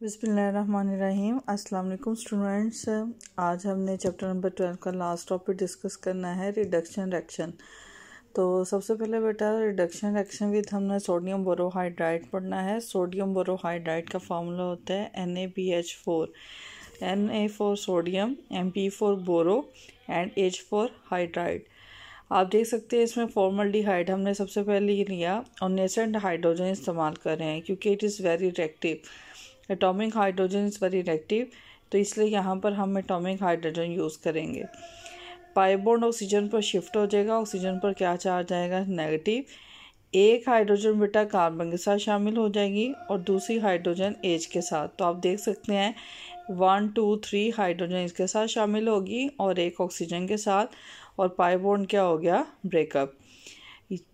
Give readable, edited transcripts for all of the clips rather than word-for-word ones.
बिस्मिल्लाहिर्रहमानिर्रहीम। अस्सलाम वालेकुम स्टूडेंट्स। आज हमने चैप्टर नंबर 12 का लास्ट टॉपिक डिस्कस करना है, रिडक्शन रिएक्शन। तो सबसे पहले बेटा रिडक्शन रिएक्शन विद हमने सोडियम बोरोहाइड्राइड पढ़ना है। सोडियम बोरोहाइड्राइड का फार्मूला होता है NaBH4, Na for sodium, Mb for boro and H for hydride. आप देख सकते हैं इसमें फॉर्मल्डिहाइड हमने सबसे पहले लिया और नेसेंट हाइड्रोजन इस्तेमाल कर रहे हैं क्योंकि it is very reactive. Atomic hydrogen is very reactive, तो इसलिए यहाँ पर हम एटॉमिक हाइड्रोजन यूज़ करेंगे। पाई बॉन्ड ऑक्सीजन पर शिफ्ट हो जाएगा। ऑक्सीजन पर क्या चार्ज आएगा? नेगेटिव। एक हाइड्रोजन बेटा कार्बन के साथ शामिल हो जाएगी और दूसरी हाइड्रोजन एच के साथ। तो आप देख सकते हैं 1 2 3 हाइड्रोजन इसके साथ शामिल होगी और एक ऑक्सीजन के साथ, और पाई बॉन्ड क्या हो गया? ब्रेकअप।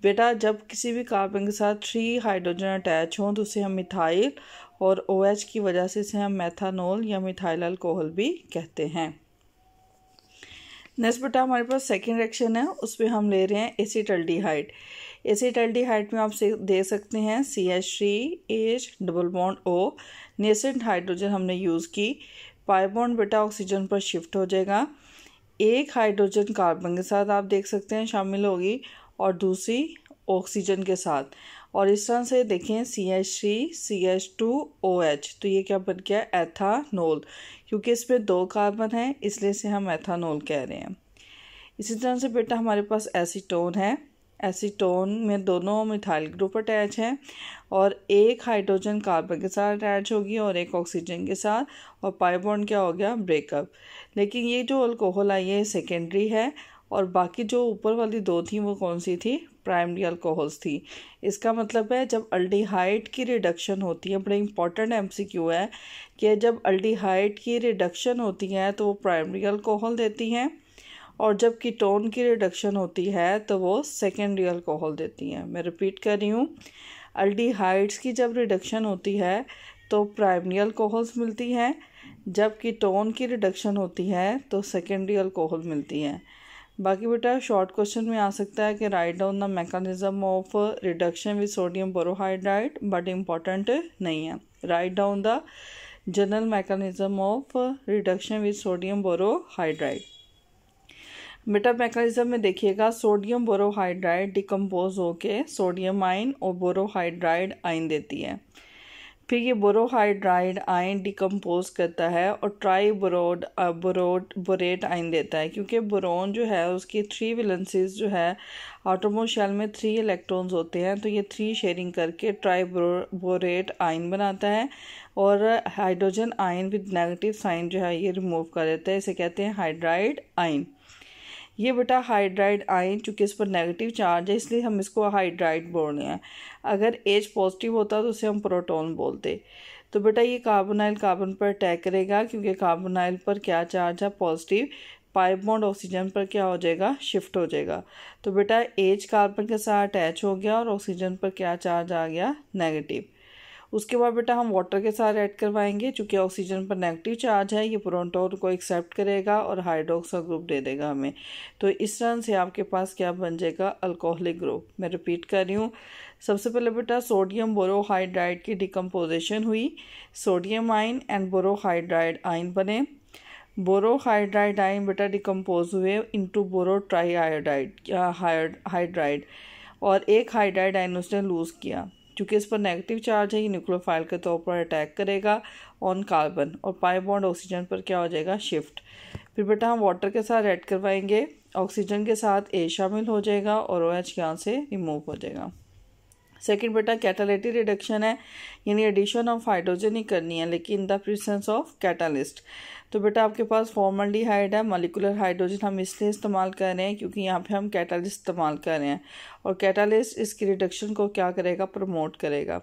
बेटा जब किसी भी कार्बन के साथ 3 हाइड्रोजन अटैच हों तो उसे हम मिथाइल, और OH की वजह से इसे हम मेथानॉल या मिथाइल अल्कोहल भी कहते हैं। नेक्स्ट बेटा हमारे पास सेकेंड रिएक्शन है, उसमें हम ले रहे हैं एसिटल्डिहाइड। एसिटल्डिहाइड में आप दे सकते हैं CH3H double bond O। Nascent hydrogen हमने यूज़ की। पाई बॉन्ड बेटा ऑक्सीजन पर शिफ्ट हो जाएगा। एक हाइड्रोजन कार्बन के साथ आप देख सकते हैं शामिल होगी और दूसरी ऑक्सीजन के साथ, और इस तरह से देखें CH3CH2OH, तो ये क्या बन गया? एथानॉल। क्योंकि इसमें 2 कार्बन है इसलिए इसे हम एथानॉल कह रहे हैं। इसी तरह से बेटा हमारे पास एसीटोन है। एसीटोन में दोनों मिथाइल ग्रुप अटैच हैं और एक हाइड्रोजन कार्बन के साथ अटैच होगी और एक ऑक्सीजन के साथ, और पाई बॉन्ड क्या हो गया? ब्रेकअप। लेकिन ये जो अल्कोहल आई है सेकेंडरी है, और बाकी जो ऊपर वाली 2 थी वो कौन सी थी? प्राइमरी अल्कोहल्स थी। इसका मतलब है जब अल्डिहाइड की रिडक्शन होती है, बड़ा इंपॉर्टेंट MCQ है कि जब अल्डिहाइड की रिडक्शन होती है तो वो प्राइमरी अल्कोहल देती हैं, और जब कीटोन की रिडक्शन होती है तो वो सेकेंडरी अल्कोहल देती हैं। मैं रिपीट कर रही हूँ, अल्डिहाइड्स की जब रिडक्शन होती है तो प्राइमरी अल्कोहल्स मिलती हैं, जब कीटोन की रिडक्शन होती है तो सेकेंडरी अल्कोहल मिलती हैं। बाकी बेटा शॉर्ट क्वेश्चन में आ सकता है कि write down the mechanism of reduction with sodium borohydride, but important नहीं है। Write down the general mechanism of reduction with sodium borohydride. बेटा मैकेनिज्म में देखिएगा, सोडियम बोरोहाइड्राइड डिकम्पोज होके सोडियम आयन और बोरोहाइड्राइड आयन देती है। फिर ये बोरोहाइड्राइड आयन डिकम्पोज करता है और बोरेट आयन देता है, क्योंकि बोरोन जो है उसकी 3 वैलेंसीज जो है आटोमोस्ट शेल में 3 इलेक्ट्रॉन्स होते हैं, तो ये 3 शेयरिंग करके बोरेट आयन बनाता है, और hydrogen ion with negative sign जो है ये रिमूव कर देता है। इसे कहते हैं हाइड्राइड आयन। ये बेटा हाइड्राइड आयन चूँकि इस पर नेगेटिव चार्ज है इसलिए हम इसको हाइड्राइड बोल रहे हैं। अगर H पॉजिटिव होता तो उसे हम प्रोटॉन बोलते। तो बेटा ये कार्बोनाइल कार्बन पर अटैक करेगा क्योंकि कार्बोनाइल पर क्या चार्ज है? पॉजिटिव। पाई बॉन्ड ऑक्सीजन पर क्या हो जाएगा? शिफ्ट हो जाएगा। तो बेटा H कार्बन के साथ अटैच हो गया और ऑक्सीजन पर क्या चार्ज आ गया? नेगेटिव। उसके बाद बेटा हम वाटर के साथ ऐड करवाएंगे, चूँकि ऑक्सीजन पर नेगेटिव चार्ज है, ये प्रोटॉन को एक्सेप्ट करेगा और हाइड्रोक्साइल ग्रुप दे देगा हमें। तो इस तरह से आपके पास क्या बन जाएगा? Alcoholic group. मैं रिपीट कर रही हूँ, सबसे पहले बेटा सोडियम बोरोहाइड्राइड की डिकम्पोजिशन हुई, sodium ion and borohydride ion बने। बोरोहाइड्राइड आयन बेटा डिकम्पोज हुए इंटू बोरो ट्राई हाइड्राइड, और एक हाइड्राइड आयन उसने लूज़ किया। क्योंकि इस पर नेगेटिव चार्ज है, ये न्यूक्लियोफाइल के तौर पर अटैक करेगा ऑन कार्बन, और पाई बॉन्ड ऑक्सीजन पर क्या हो जाएगा? शिफ्ट। फिर बेटा हम वाटर के साथ ऐड करवाएंगे, ऑक्सीजन के साथ A शामिल हो जाएगा और OH यहाँ से रिमूव हो जाएगा। सेकंड बेटा कैटालिटिक रिडक्शन है, यानी एडिशन ऑफ हाइड्रोजन ही करनी है लेकिन इन द प्रेजेंस ऑफ कैटालिस्ट। तो बेटा आपके पास फॉर्मल्डिहाइड है, मॉलिक्यूलर हाइड्रोजन हम इसलिए इस्तेमाल कर रहे हैं क्योंकि यहाँ पे हम कैटालिस्ट इस्तेमाल कर रहे हैं, और कैटालिस्ट इसकी रिडक्शन को क्या करेगा? प्रमोट करेगा।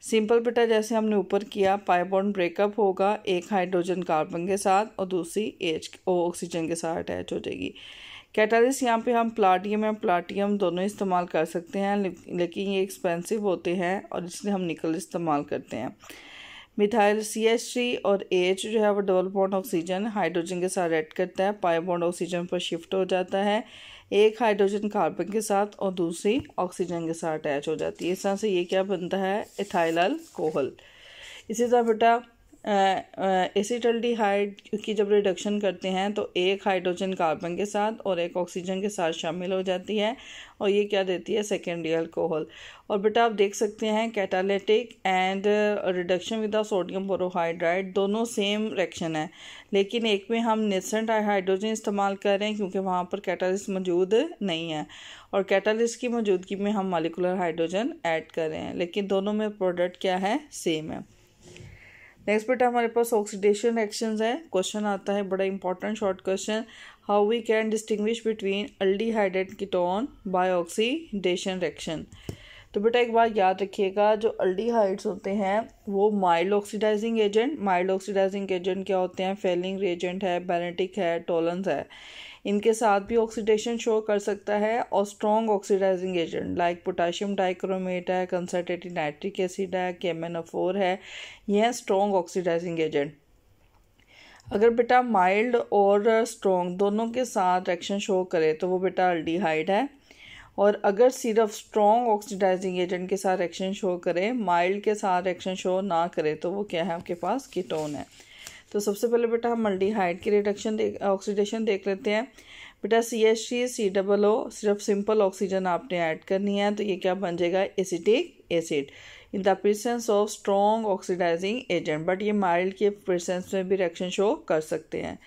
सिंपल बेटा जैसे हमने ऊपर किया, पाई बॉन्ड ब्रेकअप होगा, एक हाइड्रोजन कार्बन के साथ और दूसरी H ऑक्सीजन के साथ अटैच हो जाएगी। कैटालिस्ट यहाँ पे हम प्लाटियम या प्लाटियम दोनों इस्तेमाल कर सकते हैं, लेकिन ये एक्सपेंसिव होते हैं और इसलिए हम निकल इस्तेमाल करते हैं। मिथाइल CH3 और H जो है वो डबल बॉन्ड ऑक्सीजन हाइड्रोजन के साथ ऐड करता है, पाई बॉन्ड ऑक्सीजन पर शिफ्ट हो जाता है, एक हाइड्रोजन कार्बन के साथ और दूसरी ऑक्सीजन के साथ अटैच हो जाती है। इस तरह से ये क्या बनता है? Ethyl alcohol. इसी तरह बेटा एसिटल्डिहाइड की जब रिडक्शन करते हैं तो एक हाइड्रोजन कार्बन के साथ और एक ऑक्सीजन के साथ शामिल हो जाती है और ये क्या देती है, सेकेंडरी अल्कोहल। और बेटा आप देख सकते हैं catalytic and reduction with sodium borohydride दोनों सेम रिएक्शन है, लेकिन एक में हम नेसेंट हाइड्रोजन इस्तेमाल कर रहे हैं क्योंकि वहाँ पर कैटालिस्ट मौजूद नहीं है, और कैटालिस्ट की मौजूदगी में हम मॉलिक्यूलर हाइड्रोजन ऐड कर रहे हैं, लेकिन दोनों में प्रोडक्ट क्या है, सेम है। नेक्स्ट बेटा हमारे पास ऑक्सीडेशन रिएक्शंस है। क्वेश्चन आता है बड़ा important short question, how we can distinguish between aldehyde and ketone by oxidation reaction. तो बेटा एक बात याद रखिएगा, जो अल्डिहाइड्स होते हैं वो माइल्ड ऑक्सीडाइजिंग एजेंट क्या होते हैं, फेलिंग रिएजेंट है, बेनेटिक है, टोलेंस है, इनके साथ भी ऑक्सीडेशन शो कर सकता है। और strong oxidizing agent like potassium dichromate है, कंसनट्रेटेड नाइट्रिक एसिड है, KMnO4 है, ये है स्ट्रॉन्ग ऑक्सीडाइजिंग एजेंट। अगर बेटा माइल्ड और स्ट्रॉन्ग दोनों के साथ रिएक्शन शो करे तो वो बेटा अल्डिहाइड है, और अगर सिर्फ स्ट्रॉन्ग ऑक्सीडाइजिंग एजेंट के साथ रिएक्शन शो करे, माइल्ड के साथ रिएक्शन शो ना करे, तो वो क्या है, आपके पास कीटोन है। तो सबसे पहले बेटा हम अल्डिहाइड की रिडक्शन ऑक्सीडेशन देख लेते हैं। बेटा CH3COO सिर्फ सिंपल ऑक्सीजन आपने ऐड करनी है, तो ये क्या बन जाएगा, acetic acid in the presence of strong oxidizing agent, but ये माइल्ड के प्रेजेंस में भी रिएक्शन शो कर सकते हैं।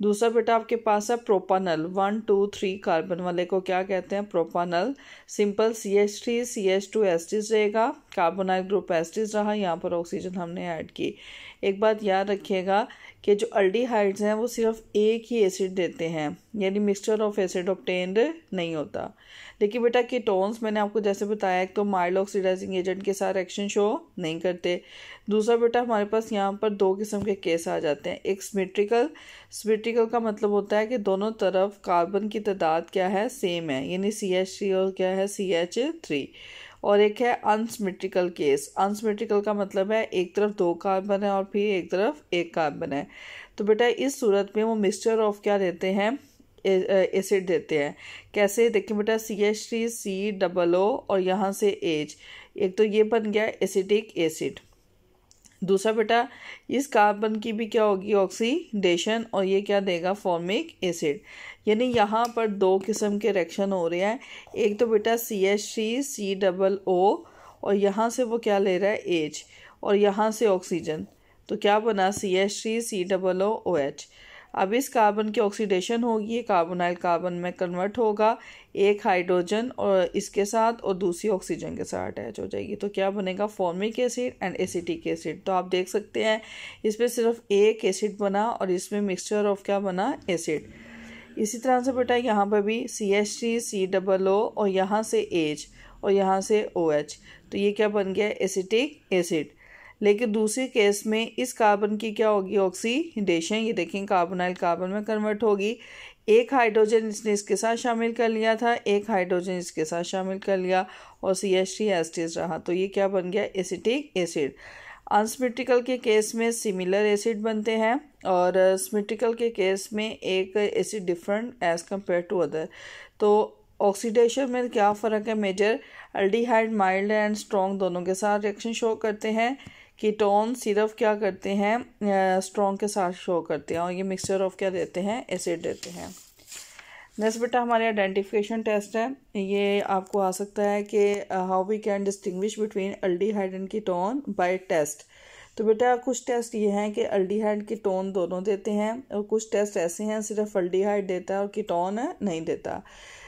दूसरा बेटा आपके पास है प्रोपानल, 1 2 3 कार्बन वाले को क्या कहते हैं, प्रोपानल। सिंपल CH3CH2 एस्टिस रहेगा, कार्बोनाइल ग्रुप एस्टिस रहा, यहाँ पर ऑक्सीजन हमने ऐड की। एक बात याद रखिएगा कि जो अल्डिहाइड्स हैं वो सिर्फ एक ही एसिड देते हैं, यानी मिक्सचर ऑफ एसिड ऑब्टेन्ड नहीं होता। लेकिन बेटा कीटोन्स मैंने आपको जैसे बताया, एक तो माइल्ड ऑक्सीडाइजिंग एजेंट के साथ रिएक्शन शो नहीं करते। दूसरा बेटा हमारे पास यहाँ पर दो किस्म के केस आ जाते हैं, एक सिमेट्रिकल का मतलब होता है कि दोनों तरफ कार्बन की तादाद क्या है, सेम है, यानी CH3 और क्या है, CH3। और एक है अनसिमेट्रिकल केस। अनसिमेट्रिकल का मतलब है एक तरफ 2 कार्बन है और फिर एक तरफ 1 कार्बन है। तो बेटा इस सूरत में वो मिक्सचर ऑफ क्या देते हैं, एसिड देते हैं। कैसे, देखिए बेटा CH3COO और यहाँ से H, एक तो ये बन गया एसिटिक एसिड। दूसरा बेटा इस कार्बन की भी क्या होगी, ऑक्सीडेशन, और ये क्या देगा, फॉर्मिक एसिड। यानी यहाँ पर दो किस्म के रिएक्शन हो रहे हैं, एक तो बेटा CH3COO और यहाँ से वो क्या ले रहा है, H, और यहाँ से ऑक्सीजन, तो क्या बना, CH3COOOH। अब इस कार्बन की ऑक्सीडेशन होगी, कार्बोनाइल कार्बन में कन्वर्ट होगा, एक हाइड्रोजन और इसके साथ और दूसरी ऑक्सीजन के साथ अटैच हो जाएगी, तो क्या बनेगा, formic acid and acetic acid. तो आप देख सकते हैं इसमें सिर्फ एक एसिड बना और इसमें मिक्सचर ऑफ क्या बना, एसिड। इसी तरह से बेटा यहाँ पर भी CH3COO और यहाँ से H और यहाँ से OH, तो ये क्या बन गया, एसिटिक एसिड। लेकिन दूसरे केस में इस कार्बन की क्या होगी, ऑक्सीडेशन, ये देखें कार्बोनाइल कार्बन में कन्वर्ट होगी, एक हाइड्रोजन इसने इसके साथ शामिल कर लिया था, एक हाइड्रोजन इसके साथ शामिल कर लिया और CH3 एस्टिस रहा, तो ये क्या बन गया, एसिटिक एसिड। अनसिमेट्रिकल के केस में सिमिलर एसिड बनते हैं और सिमेट्रिकल के केस में एक acid different as compare to other. तो ऑक्सीडेशन में क्या फ़र्क है major, aldehyde mild and strong दोनों के साथ रिएक्शन शो करते हैं, कीटोन सिर्फ क्या करते हैं, स्ट्रॉन्ग के साथ शो करते हैं, और ये मिक्सचर ऑफ क्या देते हैं, एसिड देते हैं। नेक्स्ट बेटा हमारे आइडेंटिफिकेशन टेस्ट है, ये आपको आ सकता है कि how we can distinguish between aldehyde and ketone by test. तो बेटा कुछ टेस्ट ये हैं कि अल्डिहाइड कीटोन दोनों देते हैं, और कुछ टेस्ट ऐसे हैं सिर्फ अल्डिहाइड देता है और कीटोन नहीं देता।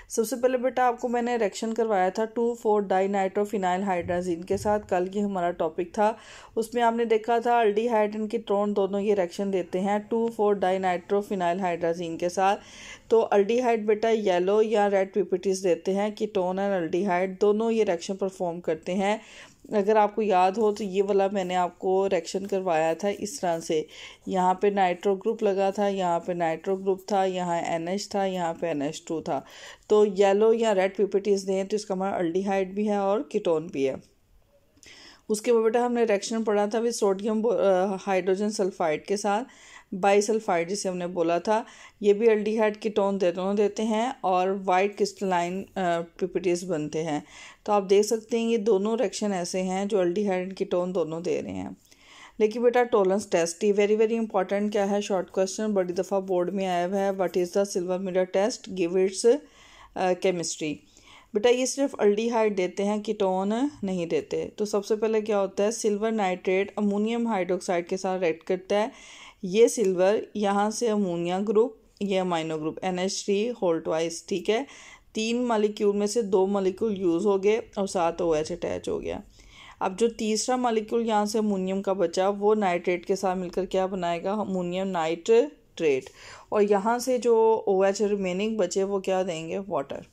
सबसे पहले बेटा आपको मैंने रिएक्शन करवाया था 2,4-डाइनाइट्रोफिनाइल हाइड्राजीन के साथ, कल की हमारा टॉपिक था, उसमें आपने देखा था अल्डिहाइड एंड कीटोन दोनों ये रिएक्शन देते हैं 2,4-डाइनाइट्रोफिनाइल हाइड्राजीन के साथ। तो अल्डिहाइड बेटा येलो या रेड पीपीटीज देते हैं, कीटोन एंड अल्डिहाइड दोनों ये रिएक्शन परफॉर्म करते हैं। अगर आपको याद हो तो ये वाला मैंने आपको रिएक्शन करवाया था इस तरह से, यहाँ पे नाइट्रो ग्रुप लगा था, यहाँ पे नाइट्रो ग्रुप था, यहाँ NH था, यहाँ पे NH2 था। तो येलो या रेड पीपीटीज दें तो इसका हमारा अल्डिहाइड भी है और कीटोन भी है। उसके बाद बेटा हमने रिएक्शन पढ़ा था विद सोडियम हाइड्रोजन सल्फाइड के साथ, बाईसल्फाइड जिसे हमने बोला था, ये भी अल्डिहाइड कीटोन दोनों देते हैं और वाइट क्रिस्टलाइन पीपीटीज बनते हैं। तो आप देख सकते हैं ये दोनों रिएक्शन ऐसे हैं जो अल्डिहाइड कीटोन दोनों दे रहे हैं। लेकिन बेटा टॉलरेंस टेस्ट ये वेरी वेरी इंपॉर्टेंट क्या है, शॉर्ट क्वेश्चन बड़ी दफ़ा बोर्ड में आया हुआ है। What is the silver mirror test, give its chemistry. बेटा ये सिर्फ अल्डिहाइड देते हैं, कीटोन नहीं देते। तो सबसे पहले क्या होता है, सिल्वर नाइट्रेट अमोनियम हाइड्रोक्साइड के साथ रिएक्ट करता है। ये सिल्वर यहाँ से अमोनिया ग्रुप, ये amino group NH3 whole twice, ठीक है। 3 मॉलिक्यूल में से 2 मॉलिक्यूल यूज़ हो गए और साथ OH अटैच हो गया। अब जो तीसरा मॉलिक्यूल यहाँ से अमोनियम का बचा वो नाइट्रेट के साथ मिलकर क्या बनाएगा, अमोनियम नाइट्रेट, और यहाँ से जो OH रिमेनिंग बचे वो क्या देंगे, वाटर।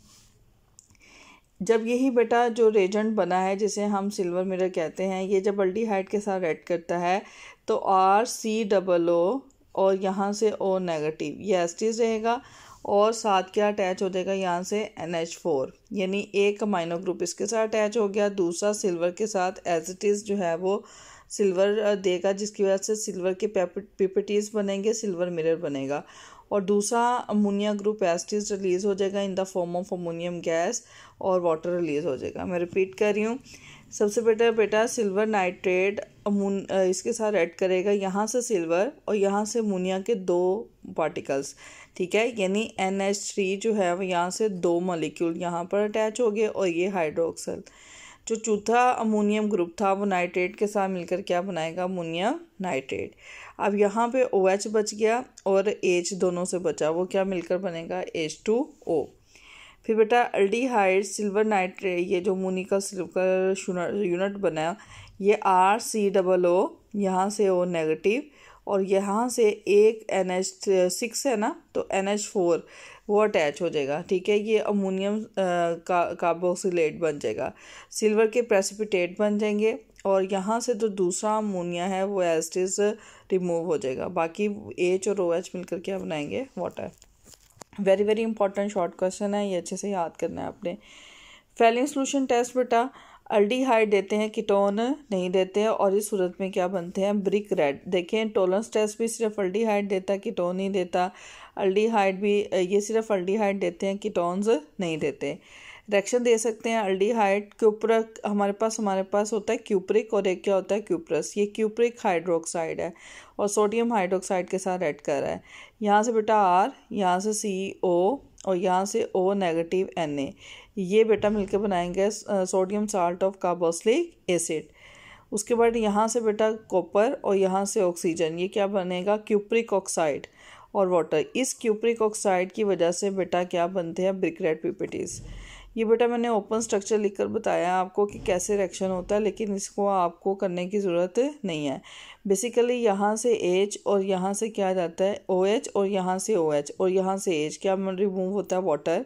जब यही बेटा जो रेजेंट बना है जिसे हम सिल्वर मिरर कहते हैं, ये जब अल्डिहाइड के साथ रिएक्ट करता है तो RCOO और यहाँ से O नेगेटिव ये एस्टिस रहेगा और साथ क्या अटैच हो जाएगा यहाँ से NH4, यानी एक अमाइनो ग्रुप इसके साथ अटैच हो गया, दूसरा सिल्वर के साथ एज इट इज़ जो है वो सिल्वर देगा, जिसकी वजह से सिल्वर के पीपीटीज बनेंगे, सिल्वर मिरर बनेगा। और दूसरा अमोनिया ग्रुप एस्टिस रिलीज़ हो जाएगा in the form of ammonium gas और वाटर रिलीज़ हो जाएगा। मैं रिपीट कर रही हूँ, सबसे बेटा सिल्वर नाइट्रेट इसके साथ ऐड करेगा यहाँ से सिल्वर और यहाँ से अमोनिया के 2 पार्टिकल्स, ठीक है, यानी NH3 जो है वो यहाँ से 2 मॉलिक्यूल यहाँ पर अटैच हो गए और ये हाइड्रोक्सल। जो चौथा अमोनियम ग्रुप था वो नाइट्रेट के साथ मिलकर क्या बनाएगा, अमोनियम नाइट्रेट। अब यहाँ पे OH बच गया और H दोनों से बचा, वो क्या मिलकर बनेगा, H2O। फिर बेटा अल्डिहाइड सिल्वर नाइट्रेट, ये जो अमोनी का सिल्वर यूनिट बना ये RCOO, यहाँ से O नेगेटिव और यहाँ से एक NH6 है ना, तो NH4 वो अटैच हो जाएगा, ठीक है। ये अमोनियम कार्बोक्सिलेट बन जाएगा, सिल्वर के प्रेसिपिटेट बन जाएंगे और यहाँ से जो दूसरा अमोनिया है वो एस्टिस रिमूव हो जाएगा, बाकी H और OH मिलकर क्या बनाएंगे, water. Very very important short question है, ये अच्छे से याद करना है आपने। फेलिंग सोल्यूशन टेस्ट बेटा अल्डिहाइड देते हैं, कीटोन नहीं देते हैं और इस सूरत में क्या बनते हैं, ब्रिक रेड। देखें टॉलरेंस टेस्ट भी सिर्फ अल्डिहाइड देता है, कीटोन नहीं देता। अल्डिहाइड भी ये सिर्फ अल्डिहाइड देते हैं, कीटोन्स नहीं देते। रिएक्शन दे सकते हैं अल्डिहाइड के ऊपर, हमारे पास होता है क्यूप्रिक और एक क्या होता है क्यूप्रस। ये क्यूप्रिक हाइड्रोक्साइड है और सोडियम हाइड्रोक्साइड के साथ ऐड कर रहा है। यहाँ से बेटा R, यहाँ से CO और यहाँ से O नेगेटिव Na, ये बेटा मिलकर बनाएंगे sodium salt of carboxylic acid. उसके बाद यहाँ से बेटा कॉपर और यहाँ से ऑक्सीजन, ये क्या बनेगा, क्यूप्रिक ऑक्साइड और वाटर। इस क्यूप्रिक ऑक्साइड की वजह से बेटा क्या बनते हैं, ब्रिक रेड पीपीटीज। ये बेटा मैंने ओपन स्ट्रक्चर लिखकर बताया आपको कि कैसे रिएक्शन होता है, लेकिन इसको आपको करने की ज़रूरत नहीं है। बेसिकली यहाँ से H और यहाँ से क्या जाता है OH और यहाँ से OH और यहाँ से H क्या रिमूव होता है, वाटर,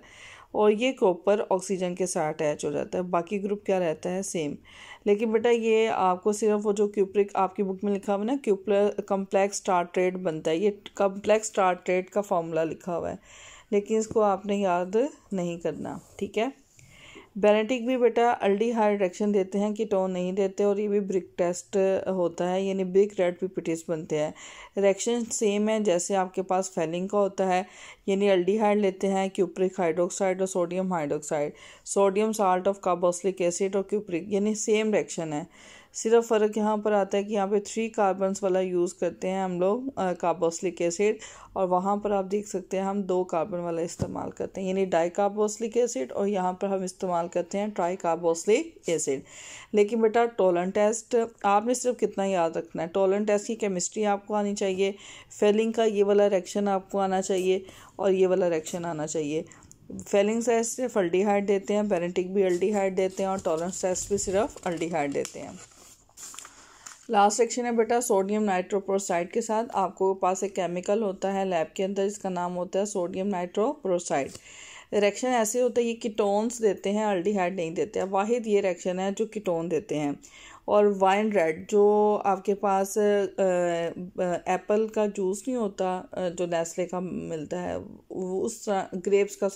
और ये कॉपर ऑक्सीजन के साथ अटैच हो जाता है, बाकी ग्रुप क्या रहता है, सेम। लेकिन बेटा ये आपको सिर्फ वो जो क्यूप्रिक आपकी बुक में लिखा हुआ है ना, कम्प्लेक्स टार्ट्रेट बनता है, ये कम्प्लेक्स टार्ट्रेट का फॉर्मूला लिखा हुआ है, लेकिन इसको आपने याद नहीं करना, ठीक है। बेनेटिक भी बेटा अल्डिहाइड रिएक्शन देते हैं, कीटोन नहीं देते और ये भी ब्रिक टेस्ट होता है, यानी ब्रिक रेड पीपीटीज बनते हैं। रिएक्शन सेम है जैसे आपके पास फेलिंग का होता है, यानी अल्डिहाइड लेते हैं, क्यूप्रिक हाइड्रोक्साइड और sodium hydroxide, sodium salt of carboxylic acid और क्यूप्रिक, यानी सेम रिएक्शन है। सिर्फ फ़र्क यहाँ पर आता है कि यहाँ पे 3 कार्बन्स वाला यूज़ करते हैं हम लोग कार्बोक्सिलिक एसिड, और वहाँ पर आप देख सकते हैं हम 2 कार्बन वाला इस्तेमाल करते हैं, यानी डाई कार्बोक्सिलिक एसिड, और यहाँ पर हम इस्तेमाल करते हैं ट्राई कार्बोक्सिलिक एसिड। लेकिन बेटा टॉलरेंस टेस्ट आपने सिर्फ कितना याद रखना है, टॉलरेंस टेस्ट की केमिस्ट्री आपको आनी चाहिए, फेलिंग का ये वाला रिएक्शन आपको आना चाहिए और ये वाला रिएक्शन आना चाहिए। फेलिंग टेस्ट सिर्फ अल्डिहाइड देते हैं, बेनेटिक भी अल्डिहाइड देते हैं और टॉलरेंस टेस्ट भी सिर्फ अल्डिहाइड देते हैं। लास्ट सेक्शन है बेटा सोडियम नाइट्रोप्रोसाइड के साथ। आपको पास एक केमिकल होता है लैब के अंदर, इसका नाम होता है सोडियम नाइट्रोप्रोसाइड। रिएक्शन ऐसे होता है, ये कीटोन्स देते हैं, अल्डिहाइड नहीं देते हैं। वाहिद ये रिएक्शन है जो कीटोन देते हैं। और वाइन रेड जो आपके पास एप्पल का जूस नहीं होता जो नेस्ले का मिलता है, उस ग्रेप्स का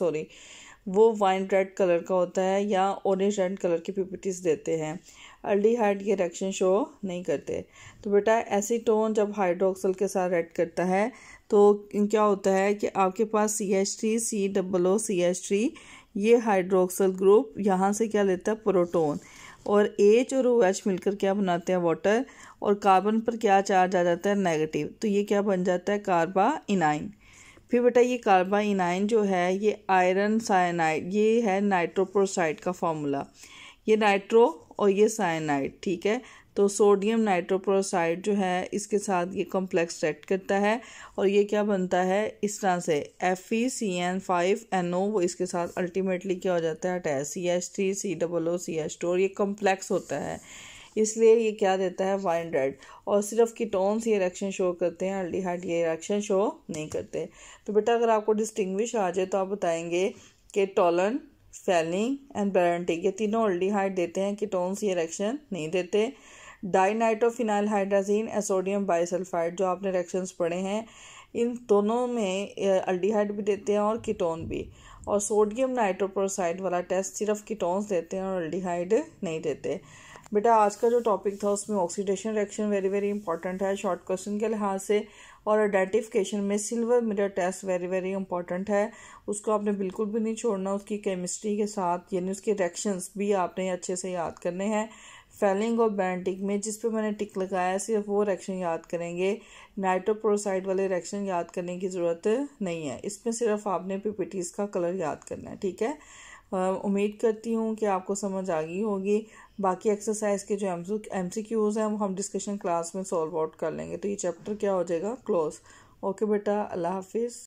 वो वाइन रेड कलर का होता है, या ऑरेंज रेड कलर की पीपीटीज देते हैं। अल्डिहाइड ये रिएक्शन शो नहीं करते। तो बेटा एसीटोन जब हाइड्रोक्सल के साथ रिएक्ट करता है तो क्या होता है कि आपके पास CH3 COO CH3 ये हाइड्रोक्सल ग्रुप यहाँ से क्या लेता है, प्रोटोन, और H और OH मिलकर क्या बनाते हैं, वाटर, और कार्बन पर क्या चार्ज आ जाता है, नेगेटिव, तो ये क्या बन जाता है, कार्बाइनाइन। फिर बेटा ये कार्बाइनाइन जो है ये आयरन साइनाइड, ये है नाइट्रोप्रोसाइड का फॉर्मूला, ये नाइट्रो और ये साइनाइड, ठीक है। तो सोडियम नाइट्रोप्रोसाइड जो है इसके साथ ये कॉम्प्लेक्स रिएक्ट करता है और ये क्या बनता है इस तरह से FeCN5NO, वो इसके साथ अल्टीमेटली क्या हो जाता है अटैच, CH3COOCH2, और ये कॉम्प्लेक्स होता है, इसलिए ये क्या देता है, वाइन रेड। और सिर्फ कीटोन्स ये रिएक्शन शो करते हैं, एल्डिहाइड ये रिएक्शन शो नहीं करते। तो बेटा अगर आपको डिस्टिंग्विश आ जाए तो आप बताएंगे कि टोलन, फेलिंग एंड बेरेंटिक, ये तीनों एल्डिहाइड देते हैं, कीटोन्स ये रिएक्शन नहीं देते। डाइनाइट्रोफिनाइलहाइड्राजीन, सोडियम बाइसल्फाइड, जो आपने रिएक्शंस पढ़े हैं, इन दोनों में एल्डिहाइड भी देते हैं और कीटोन भी। और सोडियम नाइट्रोप्रोसाइड वाला टेस्ट सिर्फ कीटोन्स देते हैं और एल्डिहाइड नहीं देते। बेटा आज का जो टॉपिक था उसमें oxidation reaction very very important है शॉर्ट क्वेश्चन के लिहाज से, और आइडेंटिफिकेशन में silver mirror test very very important है, उसको आपने बिल्कुल भी नहीं छोड़ना, उसकी केमिस्ट्री के साथ यानी उसके रिएक्शंस भी आपने अच्छे से याद करने हैं। फेलिंग और बेरेंटिक में जिस पे मैंने टिक लगाया सिर्फ वो रिएक्शन याद करेंगे, नाइट्रोप्रोसाइड वाले रिएक्शन याद करने की ज़रूरत नहीं है, इसमें सिर्फ आपने पीपीटीज़ का कलर याद करना है, ठीक है। उम्मीद करती हूँ कि आपको समझ आ गई होगी। बाकी एक्सरसाइज के जो MCQs हैं वो हम डिस्कशन क्लास में सॉल्व आउट कर लेंगे, तो ये चैप्टर क्या हो जाएगा, क्लोज। ओके बेटा, अल्लाह हाफिज़।